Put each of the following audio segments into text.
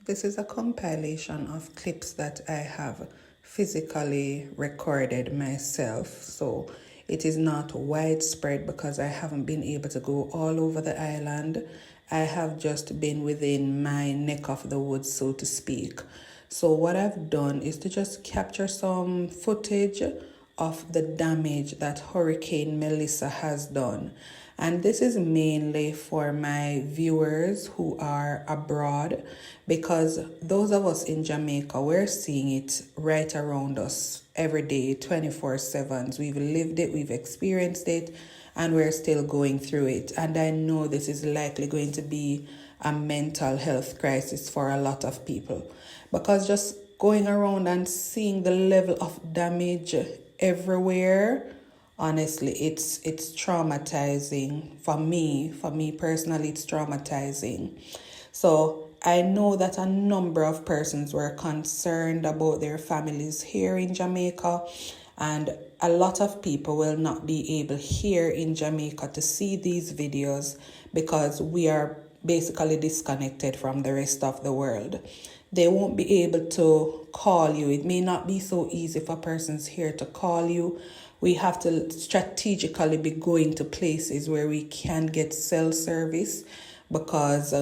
This is a compilation of clips that I have physically recorded myself. So it is not widespread because I haven't been able to go all over the island. I have just been within my neck of the woods, so to speak. So what I've done is to just capture some footage of the damage that Hurricane Melissa has done. And this is mainly for my viewers who are abroad, because those of us in Jamaica, we're seeing it right around us every day, 24/7. We've lived it, we've experienced it, and we're still going through it. And I know this is likely going to be a mental health crisis for a lot of people, because just going around and seeing the level of damage everywhere, honestly, it's traumatizing for me. For me personally, it's traumatizing. So I know that a number of persons were concerned about their families here in Jamaica, and a lot of people will not be able here in Jamaica to see these videos because we are basically disconnected from the rest of the world. They won't be able to call you. It may not be so easy for persons here to call you. We have to strategically be going to places where we can get cell service because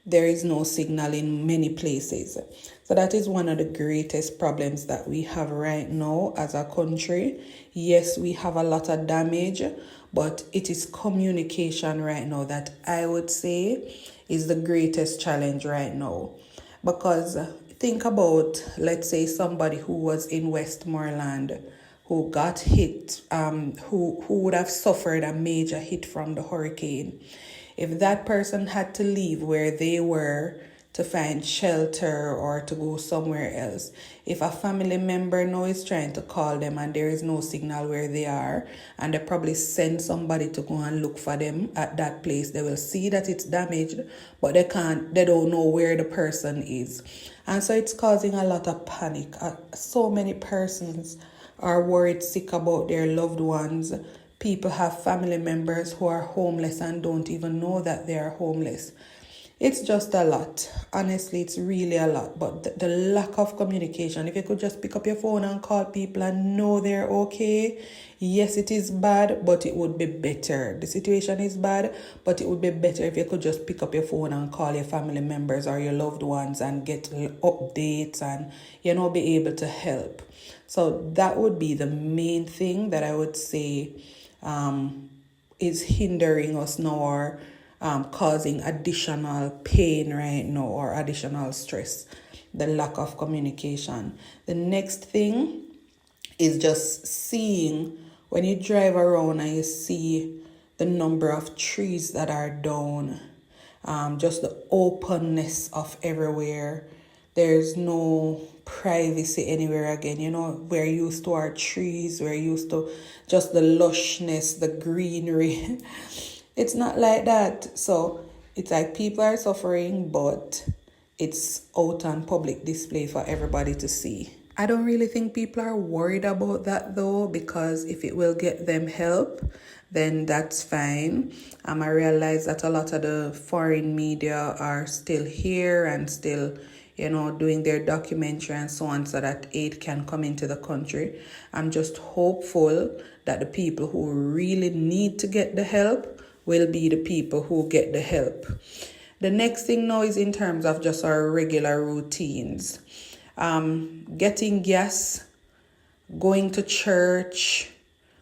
there is no signal in many places. So that is one of the greatest problems that we have right now as a country. Yes, we have a lot of damage, but it is communication right now that I would say is the greatest challenge right now. Because think about, let's say, somebody who was in Westmoreland who got hit, who would have suffered a major hit from the hurricane. If that person had to leave where they were to find shelter or to go somewhere else, if a family member now is trying to call them and there is no signal where they are, and they probably send somebody to go and look for them at that place, they will see that it's damaged, but they don't know where the person is. And so it's causing a lot of panic. So many persons are worried sick about their loved ones. People have family members who are homeless and don't even know that they are homeless. It's just a lot. Honestly, it's really a lot. But the lack of communication, if you could just pick up your phone and call people and know they're okay. Yes, it is bad, but it would be better. The situation is bad, but it would be better if you could just pick up your phone and call your family members or your loved ones and get updates and, be able to help. So that would be the main thing that I would say is hindering us now, or causing additional pain right now or additional stress, the lack of communication. The next thing is just seeing, when you drive around and you see the number of trees that are down, just the openness of everywhere. There's no privacy anywhere again. We're used to our trees, we're used to just the lushness, the greenery. It's not like that. So it's like people are suffering, but it's out on public display for everybody to see. I don't really think people are worried about that though, because if it will get them help, then that's fine. I realize that a lot of the foreign media are still here and still, doing their documentary and so on, so that aid can come into the country. I'm just hopeful that the people who really need to get the help will be the people who get the help. The next thing now is in terms of just our regular routines. Getting gas, going to church,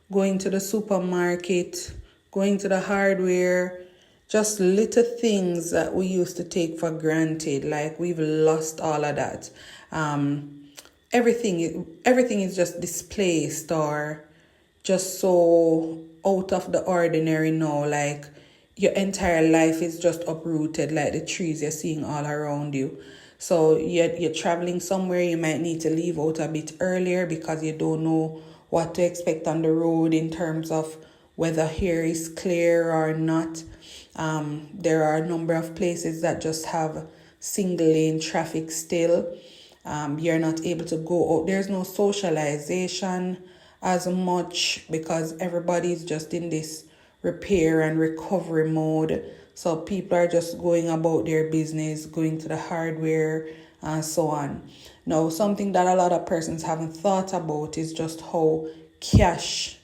going to the supermarket, going to the hardware, just little things that we used to take for granted. Like, we've lost all of that. Everything is just displaced or just so out of the ordinary now. Like, your entire life is just uprooted, like the trees you're seeing all around you. So you're traveling somewhere, you might need to leave out a bit earlier because you don't know what to expect on the road in terms of whether here is clear or not. There are a number of places that just have single lane traffic still. You're not able to go out. There's no socialization as much because everybody's just in this repair and recovery mode. So people are just going about their business, going to the hardware and so on. Now, something that a lot of persons haven't thought about is just how cash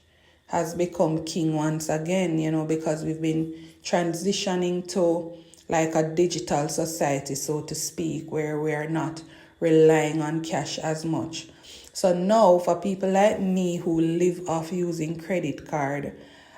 has become king once again, because we've been transitioning to like a digital society, so to speak, where we are not relying on cash as much. So now for people like me who live off using credit card,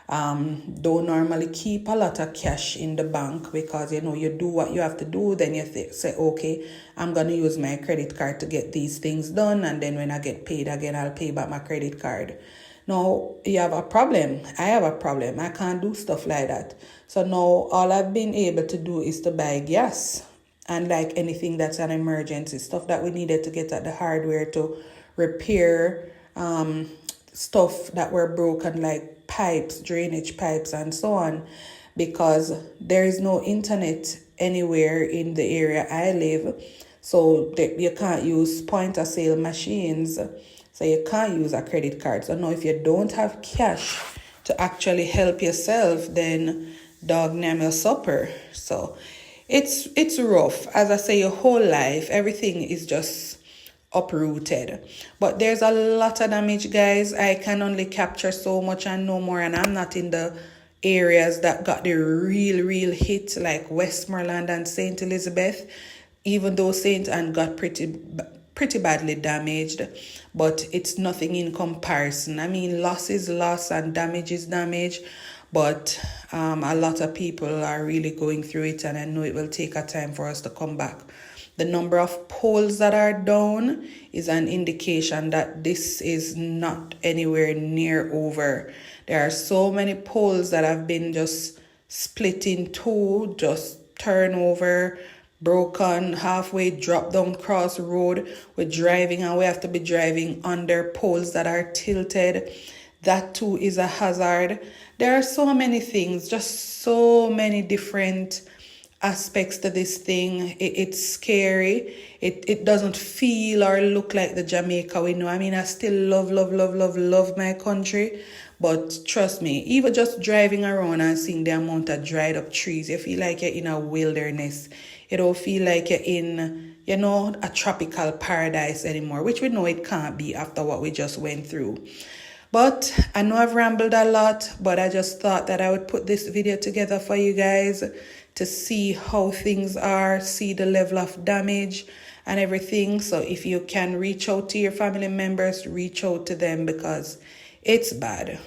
don't normally keep a lot of cash in the bank, because you do what you have to do, then you say, okay, I'm going to use my credit card to get these things done, and then when I get paid again, I'll pay back my credit card. Now you have a problem. I have a problem. I can't do stuff like that. So now all I've been able to do is to buy gas, and like anything that's an emergency, stuff that we needed to get at the hardware to repair stuff that were broken, like pipes, drainage pipes and so on, because there is no internet anywhere in the area I live. So you can't use point of sale machines. So you can't use a credit card. So now if you don't have cash to actually help yourself, then dog name your supper. So it's rough. As I say, your whole life, everything is just uprooted. But there's a lot of damage, guys. I can only capture so much and no more. And I'm not in the areas that got the real hit, like Westmoreland and St. Elizabeth, even though St. Anne got pretty badly damaged, but it's nothing in comparison. I mean, loss is loss and damage is damage, but a lot of people are really going through it, and I know it will take a time for us to come back. The number of poles that are down is an indication that this is not anywhere near over. There are so many poles that have been just split in two, just turn over, broken, halfway drop down cross road. We're driving and we have to be driving under poles that are tilted. That too is a hazard. There are so many things, just so many different aspects to this thing. It's scary. It doesn't feel or look like the Jamaica we know. I mean, I still love my country, but trust me, even just driving around and seeing the amount of dried up trees, you feel like you're in a wilderness. You don't feel like you're in, a tropical paradise anymore, which we know it can't be after what we just went through. But I know I've rambled a lot, but I just thought that I would put this video together for you guys to see how things are, see the level of damage and everything. So if you can reach out to your family members, reach out to them, because it's bad.